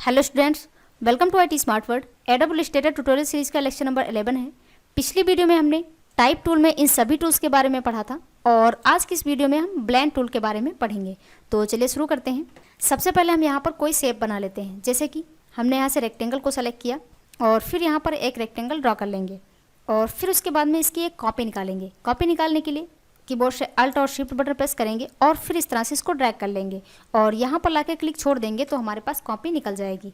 Hello students, welcome to IT smart word. AWS data tutorial series का lecture number 11 है। पिछली video में हमने टाइप टूल में इन सभी टूल्स के बारे में पढ़ा था और आज की इस वीडियो में हम ब्लेंड टूल के बारे में पढ़ेंगे। तो चलिए शुरू करते हैं। सबसे पहले हम यहाँ पर कोई शेप बना लेते हैं। जैसे कि हमने यहाँ से रेक्टेंगल को सेलेक्ट किया और फिर यहाँ पर एक रेक्टेंगल ड्रॉ कर लेंगे और फिर उसके बाद में इसकी एक कॉपी निकालेंगे। कॉपी निकालने के लिए कीबोर्ड से अल्ट और शिफ्ट बटन प्रेस करेंगे और फिर इस तरह से इसको ड्रैग कर लेंगे और यहाँ पर लाके क्लिक छोड़ देंगे तो हमारे पास कॉपी निकल जाएगी।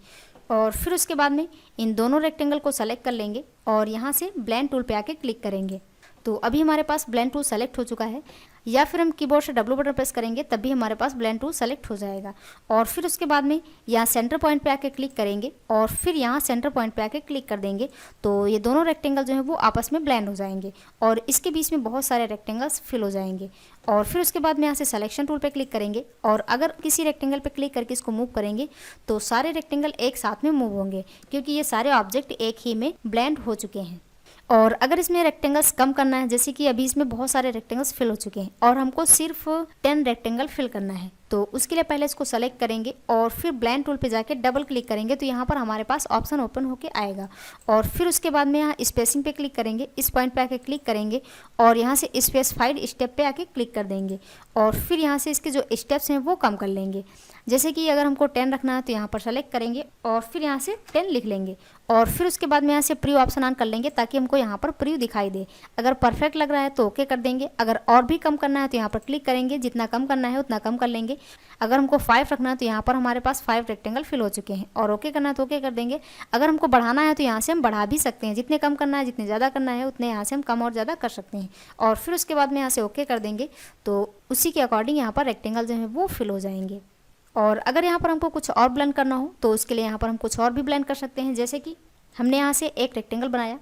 और फिर उसके बाद में इन दोनों रेक्टेंगल को सेलेक्ट कर लेंगे और यहाँ से ब्लेंड टूल पे आके क्लिक करेंगे। तो अभी हमारे पास ब्लेंड टूल सेलेक्ट हो चुका है, या फिर हम कीबोर्ड से W बटन प्रेस करेंगे तब भी हमारे पास ब्लेंड टूल सेलेक्ट हो जाएगा। और फिर उसके बाद में यहाँ सेंटर पॉइंट पे आके क्लिक करेंगे और फिर यहाँ सेंटर पॉइंट पे आके क्लिक कर देंगे तो ये दोनों रेक्टेंगल जो है वो आपस में ब्लेंड हो जाएंगे और इसके बीच में बहुत सारे रेक्टेंगल्स फिल हो जाएंगे। और फिर उसके बाद में यहाँ से सिलेक्शन टूल पे क्लिक करेंगे और अगर किसी रेक्टेंगल पे क्लिक करके इसको मूव करेंगे तो सारे रेक्टेंगल एक साथ में मूव होंगे, क्योंकि ये सारे ऑब्जेक्ट एक ही में ब्लेंड हो चुके हैं। और अगर इसमें रेक्टेंगल्स कम करना है, जैसे कि अभी इसमें बहुत सारे रेक्टेंगल्स फिल हो चुके हैं और हमको सिर्फ 10 रेक्टेंगल फिल करना है, तो उसके लिए पहले इसको सेलेक्ट करेंगे और फिर ब्लेंड टूल पे जाके डबल क्लिक करेंगे तो यहाँ पर हमारे पास ऑप्शन ओपन होके आएगा। और फिर उसके बाद में यहाँ स्पेसिंग पे क्लिक करेंगे, इस पॉइंट पे आके क्लिक करेंगे और यहाँ से स्पेसिफाइड स्टेप पे आके क्लिक कर देंगे और फिर यहाँ से इसके जो स्टेप्स हैं वो कम कर लेंगे। जैसे कि अगर हमको 10 रखना है तो यहाँ पर सेलेक्ट करेंगे और फिर यहाँ से 10 लिख लेंगे और फिर उसके बाद में यहाँ से प्रीव्यू ऑप्शन ऑन कर लेंगे ताकि हमको यहाँ पर प्रीव्यू दिखाई दे। अगर परफेक्ट लग रहा है तो ओके कर देंगे, अगर और भी कम करना है तो यहाँ पर क्लिक करेंगे, जितना कम करना है उतना कम कर लेंगे। अगर हमको 5 रखना है तो यहाँ पर हमारे पास 5 रेक्टेंगल फिल हो चुके हैं और ओके करना है तो ओके कर देंगे। अगर हमको बढ़ाना है तो यहाँ से हम बढ़ा भी सकते हैं, जितने कम करना है जितने ज़्यादा करना है उतने यहाँ से हम कम और ज़्यादा कर सकते हैं। और फिर उसके बाद में यहाँ से ओके कर देंगे तो उसी के अकॉर्डिंग यहाँ पर रेक्टेंगल जो है वो फिल हो जाएंगे। और अगर यहाँ पर हमको कुछ और ब्लेंड करना हो तो उसके लिए यहाँ पर हम कुछ और भी ब्लेंड कर सकते हैं। जैसे कि हमने यहाँ से एक रेक्टेंगल बनाया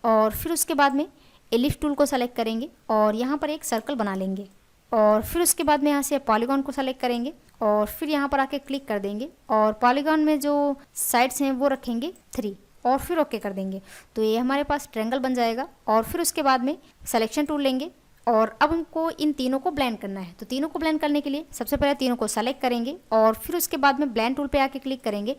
और फिर उसके बाद में एलिप्स टूल को सेलेक्ट करेंगे और यहाँ पर एक सर्कल बना लेंगे और फिर उसके बाद में यहाँ से पॉलीगॉन को सेलेक्ट करेंगे और फिर यहाँ पर आके क्लिक कर देंगे और पॉलीगॉन में जो साइड्स हैं वो रखेंगे 3 और फिर ओके कर देंगे तो ये हमारे पास ट्रायंगल बन जाएगा। और फिर उसके बाद में सिलेक्शन टूल लेंगे और अब हमको इन तीनों को ब्लेंड करना है। तो तीनों को ब्लेंड करने के लिए सबसे पहले तीनों को सेलेक्ट करेंगे और फिर उसके बाद में ब्लेंड टूल पे आके क्लिक करेंगे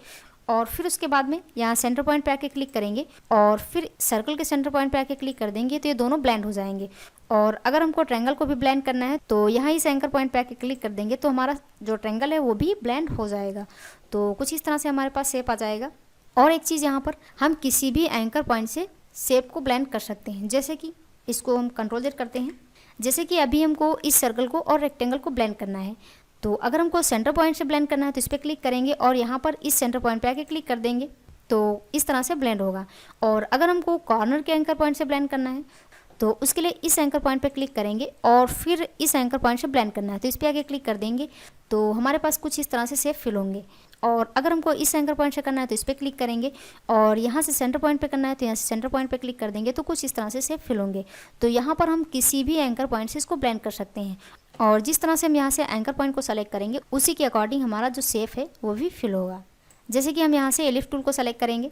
और फिर उसके बाद में यहाँ सेंटर पॉइंट पे आके क्लिक करेंगे और फिर सर्कल के सेंटर पॉइंट पे आके क्लिक कर देंगे तो ये दोनों ब्लेंड हो जाएंगे। और अगर हमको ट्रायंगल को भी ब्लेंड करना है तो यहाँ इस एंकर पॉइंट पे आके क्लिक कर देंगे तो हमारा जो ट्रायंगल है वो भी ब्लेंड हो जाएगा। तो कुछ इस तरह से हमारे पास शेप आ जाएगा। और एक चीज़ यहाँ पर हम किसी भी एंकर पॉइंट से शेप को ब्लेंड कर सकते हैं। जैसे कि इसको हम Ctrl Z करते हैं, जैसे कि अभी हमको इस सर्कल को और रेक्टेंगल को ब्लेंड करना है तो अगर हमको सेंटर पॉइंट से ब्लेंड करना है तो इस पर क्लिक करेंगे और यहाँ पर इस सेंटर पॉइंट पे आके क्लिक कर देंगे तो इस तरह से ब्लेंड होगा। और अगर हमको कॉर्नर के एंकर पॉइंट से ब्लेंड करना है तो उसके लिए इस एंकर पॉइंट पे क्लिक करेंगे और फिर इस एंकर पॉइंट से ब्लेंड करना है तो इस पर आगे क्लिक कर देंगे तो हमारे पास कुछ इस तरह से शेप फिल होंगे। और अगर हमको इस एंकर पॉइंट से करना है तो इस पर क्लिक करेंगे और यहाँ से सेंटर पॉइंट पे करना है तो यहाँ से सेंटर पॉइंट पे क्लिक कर देंगे तो कुछ इस तरह से शेप फिल होंगे। तो यहाँ पर हम किसी भी एंकर पॉइंट से इसको ब्लेंड कर सकते हैं और जिस तरह से हम यहाँ से एंकर पॉइंट को सेलेक्ट करेंगे उसी के अकॉर्डिंग हमारा जो शेप है वो भी फिल होगा। जैसे कि हम यहाँ से एलिप्स टूल को सेलेक्ट करेंगे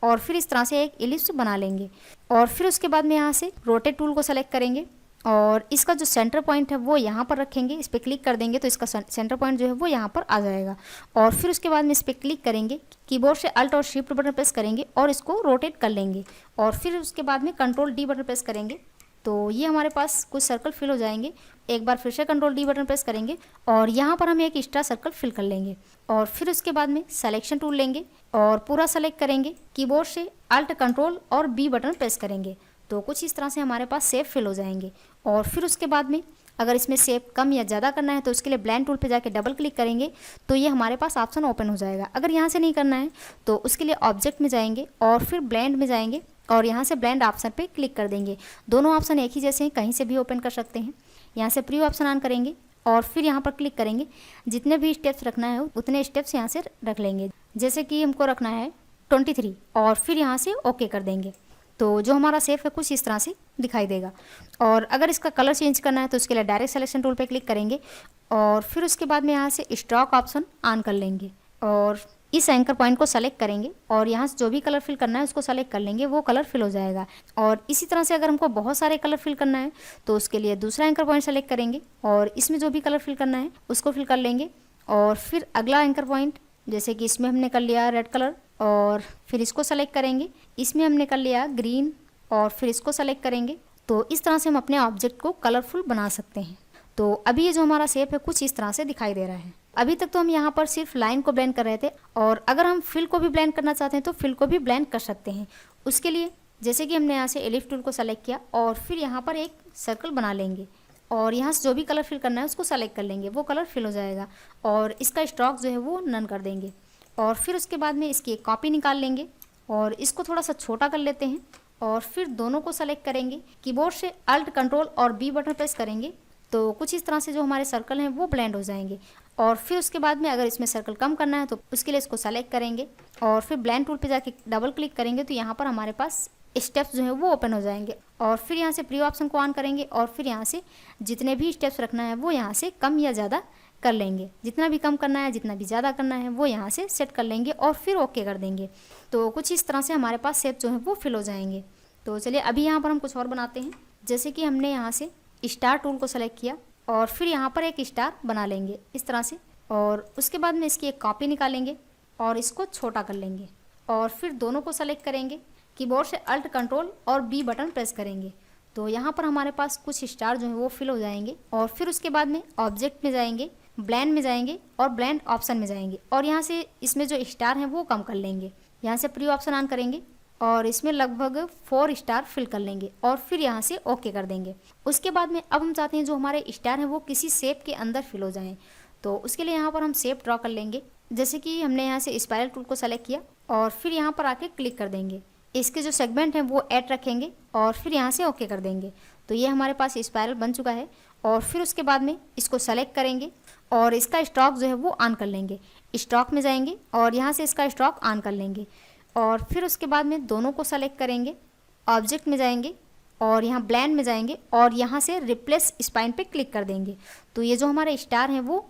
और फिर इस तरह से एक एलिप्स बना लेंगे और फिर उसके बाद में यहाँ से रोटेट टूल को सेलेक्ट करेंगे और इसका जो सेंटर पॉइंट है वो यहाँ पर रखेंगे, इस पर क्लिक कर देंगे तो इसका सेंटर पॉइंट जो है वो यहाँ पर आ जाएगा। और फिर उसके बाद में इस पर क्लिक करेंगे, कीबोर्ड से अल्ट और शिफ्ट बटन प्रेस करेंगे और इसको रोटेट कर लेंगे और फिर उसके बाद में Ctrl D बटन प्रेस करेंगे तो ये हमारे पास कुछ सर्कल फिल हो जाएंगे। एक बार फिर से Ctrl D बटन प्रेस करेंगे और यहाँ पर हम एक एक्स्ट्रा सर्कल फिल कर लेंगे और फिर उसके बाद में सिलेक्शन टूल लेंगे और पूरा सेलेक्ट करेंगे, कीबोर्ड से अल्ट Ctrl और B बटन प्रेस करेंगे तो कुछ इस तरह से हमारे पास शेप फिल हो जाएंगे। और फिर उसके बाद में अगर इसमें शेप कम या ज़्यादा करना है तो उसके लिए ब्लेंड टूल पे जाके डबल क्लिक करेंगे तो ये हमारे पास ऑप्शन ओपन हो जाएगा। अगर यहाँ से नहीं करना है तो उसके लिए ऑब्जेक्ट में जाएंगे और फिर ब्लेंड में जाएंगे और यहाँ से ब्लेंड ऑप्शन पे क्लिक कर देंगे। दोनों ऑप्शन एक ही जैसे हैं, कहीं से भी ओपन कर सकते हैं। यहाँ से प्रीव्यू ऑप्शन ऑन करेंगे और फिर यहाँ पर क्लिक करेंगे, जितने भी स्टेप्स रखना है उतने स्टेप्स यहाँ से रख लेंगे। जैसे कि हमको रखना है 23 और फिर यहाँ से ओके कर देंगे तो जो हमारा शेप है कुछ इस तरह से दिखाई देगा। और अगर इसका कलर चेंज करना है तो उसके लिए डायरेक्ट सिलेक्शन टूल पे क्लिक करेंगे और फिर उसके बाद में यहाँ से स्ट्रोक ऑप्शन ऑन कर लेंगे और इस एंकर पॉइंट को सेलेक्ट करेंगे और यहाँ से जो भी कलर फिल करना है उसको सेलेक्ट कर लेंगे, वो कलर फिल हो जाएगा। और इसी तरह से अगर हमको बहुत सारे कलर फिल करना है तो उसके लिए दूसरा एंकर पॉइंट सेलेक्ट करेंगे और इसमें जो भी कलर फिल करना है उसको फिल कर लेंगे और फिर अगला एंकर पॉइंट जैसे कि इसमें हमने कर लिया रेड कलर और फिर इसको सेलेक्ट करेंगे, इसमें हमने कर लिया ग्रीन और फिर इसको सेलेक्ट करेंगे। तो इस तरह से हम अपने ऑब्जेक्ट को कलरफुल बना सकते हैं। तो अभी ये जो हमारा शेप है कुछ इस तरह से दिखाई दे रहा है। अभी तक तो हम यहाँ पर सिर्फ लाइन को ब्लेंड कर रहे थे और अगर हम फिल को भी ब्लेंड करना चाहते हैं तो फिल को भी ब्लेंड कर सकते हैं। उसके लिए जैसे कि हमने यहाँ से एलिफ टूल को सेलेक्ट किया और फिर यहाँ पर एक सर्कल बना लेंगे और यहाँ से जो भी कलर फिल करना है उसको सेलेक्ट कर लेंगे, वो कलर फिल हो जाएगा और इसका स्ट्रोक जो है वो नन कर देंगे। और फिर उसके बाद में इसकी एक कॉपी निकाल लेंगे और इसको थोड़ा सा छोटा कर लेते हैं और फिर दोनों को सेलेक्ट करेंगे। कीबोर्ड से अल्ट कंट्रोल और बी बटन प्रेस करेंगे तो कुछ इस तरह से जो हमारे सर्कल हैं वो ब्लेंड हो जाएंगे। और फिर उसके बाद में अगर इसमें सर्कल कम करना है तो उसके लिए इसको सेलेक्ट करेंगे और फिर ब्लेंड टूल पे जाके डबल क्लिक करेंगे तो यहाँ पर हमारे पास स्टेप्स जो है वो ओपन हो जाएंगे। और फिर यहाँ से प्री ऑप्शन को ऑन करेंगे और फिर यहाँ से जितने भी स्टेप्स रखना है वो यहाँ से कम या ज़्यादा कर लेंगे। जितना भी कम करना है जितना भी ज़्यादा करना है वो यहाँ से सेट कर लेंगे और फिर ओके कर देंगे। तो कुछ इस तरह से हमारे पास शेप जो है वो फिल हो जाएंगे। तो चलिए अभी यहाँ पर हम कुछ और बनाते हैं। जैसे कि हमने यहाँ से स्टार टूल को सेलेक्ट किया और फिर यहाँ पर एक स्टार बना लेंगे इस तरह से और उसके बाद में इसकी एक कॉपी निकालेंगे और इसको छोटा कर लेंगे और फिर दोनों को सेलेक्ट करेंगे। कीबोर्ड से अल्ट कंट्रोल और बी बटन प्रेस करेंगे तो यहाँ पर हमारे पास कुछ स्टार जो है वो फिल हो जाएंगे। और फिर उसके बाद में ऑब्जेक्ट में जाएंगे, ब्लेंड में जाएंगे और ब्लेंड ऑप्शन में जाएंगे और यहाँ से इसमें जो स्टार हैं वो कम कर लेंगे। यहाँ से प्री ऑप्शन ऑन करेंगे और इसमें लगभग 4 स्टार फिल कर लेंगे और फिर यहाँ से ओके कर देंगे। उसके बाद में अब हम चाहते हैं जो हमारे स्टार हैं वो किसी शेप के अंदर फिल हो जाएं। तो उसके लिए यहाँ पर हम शेप ड्रॉ कर लेंगे। जैसे कि हमने यहाँ से स्पाइरल टूल को सेलेक्ट किया और फिर यहाँ पर आके क्लिक कर देंगे। इसके जो सेगमेंट हैं वो ऐड रखेंगे और फिर यहाँ से ओके कर देंगे। तो ये हमारे पास स्पाइरल बन चुका है। और फिर उसके बाद में इसको सेलेक्ट करेंगे और इसका स्ट्रोक जो है वो ऑन कर लेंगे। स्ट्रोक में जाएंगे और यहाँ से इसका स्ट्रोक ऑन कर लेंगे और फिर उसके बाद में दोनों को सेलेक्ट करेंगे, ऑब्जेक्ट में जाएंगे और यहाँ ब्लेंड में जाएंगे और यहाँ से रिप्लेस स्पाइन पे क्लिक कर देंगे। तो ये जो हमारे स्टार हैं वो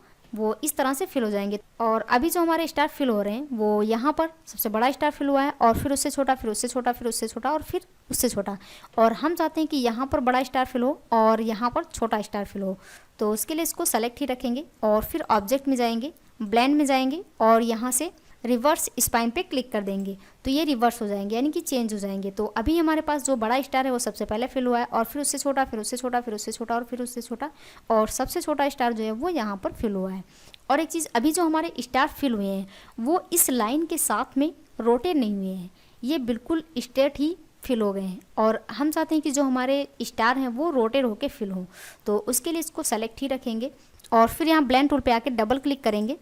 इस तरह से फिल हो जाएंगे। और अभी जो हमारे स्टार फिल हो रहे हैं वो यहाँ पर सबसे बड़ा स्टार फिल हुआ है और फिर उससे छोटा, फिर उससे छोटा, फिर उससे छोटा और फिर उससे छोटा। और हम चाहते हैं कि यहाँ पर बड़ा स्टार फिल हो और यहाँ पर छोटा स्टार फिल हो। तो उसके लिए इसको सेलेक्ट ही रखेंगे और फिर ऑब्जेक्ट में जाएंगे, ब्लेंड में जाएंगे और यहाँ से रिवर्स स्पाइन पे क्लिक कर देंगे तो ये रिवर्स हो जाएंगे यानी कि चेंज हो जाएंगे। तो अभी हमारे पास जो बड़ा स्टार है वो सबसे पहले फिल हुआ है और फिर उससे छोटा, फिर उससे छोटा, फिर उससे छोटा और फिर उससे छोटा और सबसे छोटा स्टार जो है वो यहाँ पर फिल हुआ है। और एक चीज़, अभी जो हमारे स्टार फिल हुए हैं वो इस लाइन के साथ में रोटेट नहीं हुए हैं, ये बिल्कुल स्ट्रेट ही फिल हो गए हैं। और हम चाहते हैं कि जो हमारे स्टार हैं वो रोटेट होके फिल हों। तो उसके लिए इसको सेलेक्ट ही रखेंगे और फिर यहाँ ब्लेंड टूल पे आके डबल क्लिक करेंगे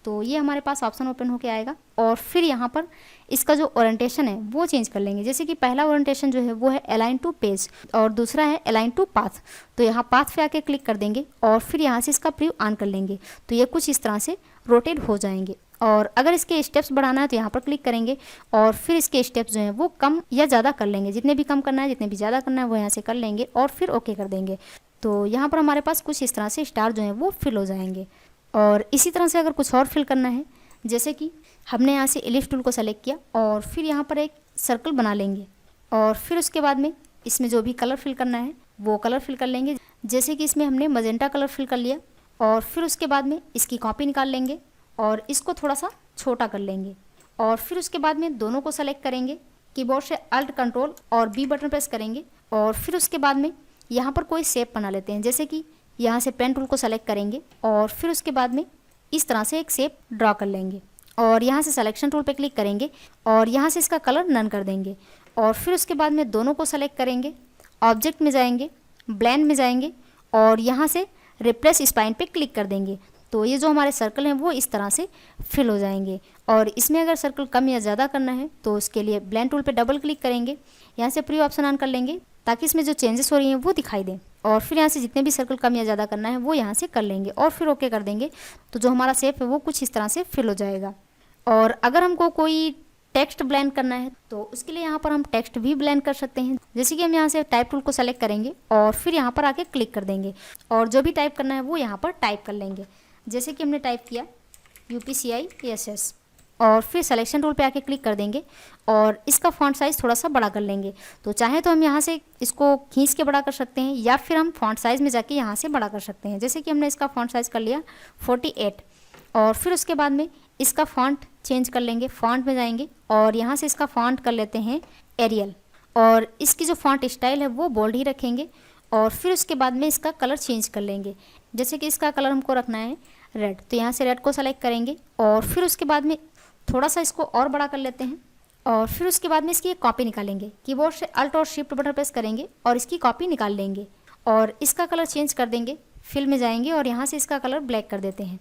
तो ये हमारे पास ऑप्शन ओपन होके आएगा। और फिर यहाँ पर इसका जो ओरिएंटेशन है वो चेंज कर लेंगे। जैसे कि पहला ओरिएंटेशन जो है वो है अलाइन टू पेज और दूसरा है अलाइन टू पाथ। तो यहाँ पाथ पे आके क्लिक कर देंगे और फिर यहाँ से इसका प्रीव्यू ऑन कर लेंगे तो ये कुछ इस तरह से रोटेट हो जाएंगे। और अगर इसके स्टेप्स बढ़ाना है तो यहाँ पर क्लिक करेंगे और फिर इसके स्टेप्स जो हैं वो कम या ज़्यादा कर लेंगे। जितने भी कम करना है, जितने भी ज़्यादा करना है वो यहाँ से कर लेंगे और फिर ओके कर देंगे। तो यहाँ पर हमारे पास कुछ इस तरह से स्टार जो हैं वो फिल हो जाएंगे। और इसी तरह से अगर कुछ और फिल करना है, जैसे कि हमने यहाँ से एलिफ टूल को सेलेक्ट किया और फिर यहाँ पर एक सर्कल बना लेंगे और फिर उसके बाद में इसमें जो भी कलर फिल करना है वो कलर फिल कर लेंगे। जैसे कि इसमें हमने मजेंटा कलर फिल कर लिया और फिर उसके बाद में इसकी कॉपी निकाल लेंगे और इसको थोड़ा सा छोटा कर लेंगे और फिर उसके बाद में दोनों को सेलेक्ट करेंगे, कीबोर्ड से अल्ट कंट्रोल और बी बटन प्रेस करेंगे और फिर उसके बाद में यहाँ पर कोई शेप बना लेते हैं। जैसे कि यहाँ से पेन टूल को सेलेक्ट करेंगे और फिर उसके बाद में इस तरह से एक शेप ड्रॉ कर लेंगे और यहाँ से सिलेक्शन टूल पे क्लिक करेंगे और यहाँ से इसका कलर नन कर देंगे और फिर उसके बाद में दोनों को सेलेक्ट करेंगे, ऑब्जेक्ट में जाएंगे, ब्लेंड में जाएंगे और यहाँ से रिप्लेस स्पाइन पे क्लिक कर देंगे। तो ये जो हमारे सर्कल हैं वो इस तरह से फिल हो जाएंगे। और इसमें अगर सर्कल कम या ज़्यादा करना है तो उसके लिए ब्लेंड टूल पे डबल क्लिक करेंगे, यहाँ से प्री ऑप्शन ऑन कर लेंगे ताकि इसमें जो चेंजेस हो रही हैं वो दिखाई दें और फिर यहाँ से जितने भी सर्कल कम या ज़्यादा करना है वो यहाँ से कर लेंगे और फिर ओके कर देंगे। तो जो हमारा शेप है वो कुछ इस तरह से फिल हो जाएगा। और अगर हमको कोई टेक्स्ट ब्लेंड करना है तो उसके लिए यहाँ पर हम टेक्स्ट भी ब्लेंड कर सकते हैं। जैसे कि हम यहाँ से टाइप टूल को सेलेक्ट करेंगे और फिर यहाँ पर आके क्लिक कर देंगे और जो भी टाइप करना है वो यहाँ पर टाइप कर लेंगे। जैसे कि हमने टाइप किया UPCISS और फिर सिलेक्शन टूल पे आके क्लिक कर देंगे और इसका फॉन्ट साइज़ थोड़ा सा बड़ा कर लेंगे। तो चाहे तो हम यहाँ से इसको खींच के बड़ा कर सकते हैं या फिर हम फॉन्ट साइज़ में जाके यहाँ से बड़ा कर सकते हैं। जैसे कि हमने इसका फॉन्ट साइज़ कर लिया 48 और फिर उसके बाद में इसका फॉन्ट चेंज कर लेंगे। फॉन्ट में जाएंगे और यहाँ से इसका फॉन्ट कर लेते हैं एरियल, और इसकी जो फॉन्ट स्टाइल है वो बोल्ड ही रखेंगे। और फिर उसके बाद में इसका कलर चेंज कर लेंगे। जैसे कि इसका कलर हमको रखना है रेड, तो यहाँ से रेड को सेलेक्ट करेंगे और फिर उसके बाद में थोड़ा सा इसको और बड़ा कर लेते हैं। और फिर उसके बाद में इसकी एक कॉपी निकालेंगे। कीबोर्ड से अल्ट और शिफ्ट बटन प्रेस करेंगे और इसकी कॉपी निकाल लेंगे और इसका कलर चेंज कर देंगे। फिल में जाएंगे और यहाँ से इसका कलर ब्लैक कर देते हैं।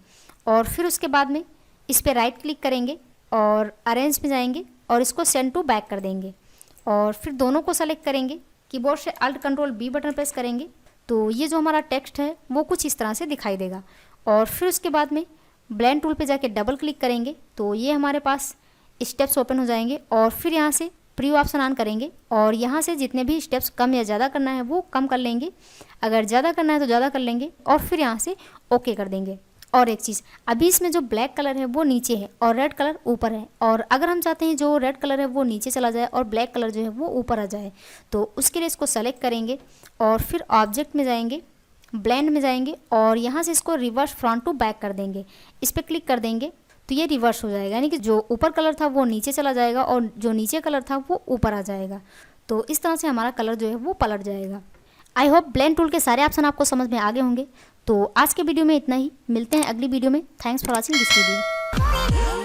और फिर उसके बाद में इस पर राइट क्लिक करेंगे और अरेंज में जाएंगे और इसको सेंड टू बैक कर देंगे। और फिर दोनों को सेलेक्ट करेंगे, कीबोर्ड से alt control B button press करेंगे तो ये जो हमारा टेक्स्ट है वो कुछ इस तरह से दिखाई देगा। और फिर उसके बाद में ब्लेंड टूल पे जाके डबल क्लिक करेंगे तो ये हमारे पास स्टेप्स ओपन हो जाएंगे। और फिर यहाँ से प्रीव्यू ऑप्शन ऑन करेंगे और यहाँ से जितने भी स्टेप्स कम या ज़्यादा करना है वो कम कर लेंगे, अगर ज़्यादा करना है तो ज़्यादा कर लेंगे और फिर यहाँ से ओके कर देंगे। और एक चीज़, अभी इसमें जो ब्लैक कलर है वो नीचे है और रेड कलर ऊपर है, और अगर हम चाहते हैं जो रेड कलर है वो नीचे चला जाए और ब्लैक कलर जो है वो ऊपर आ जाए तो उसके लिए इसको सेलेक्ट करेंगे और फिर ऑब्जेक्ट में जाएंगे, ब्लेंड में जाएंगे और यहाँ से इसको रिवर्स फ्रंट टू बैक कर देंगे। इस पर क्लिक कर देंगे तो ये रिवर्स हो जाएगा, यानी कि जो ऊपर कलर था वो नीचे चला जाएगा और जो नीचे कलर था वो ऊपर आ जाएगा। तो इस तरह से हमारा कलर जो है वो पलट जाएगा। आई होप ब्लेंड टूल के सारे ऑप्शन आपको समझ में आ गए होंगे। तो आज के वीडियो में इतना ही, मिलते हैं अगली वीडियो में। Thanks for watching this video.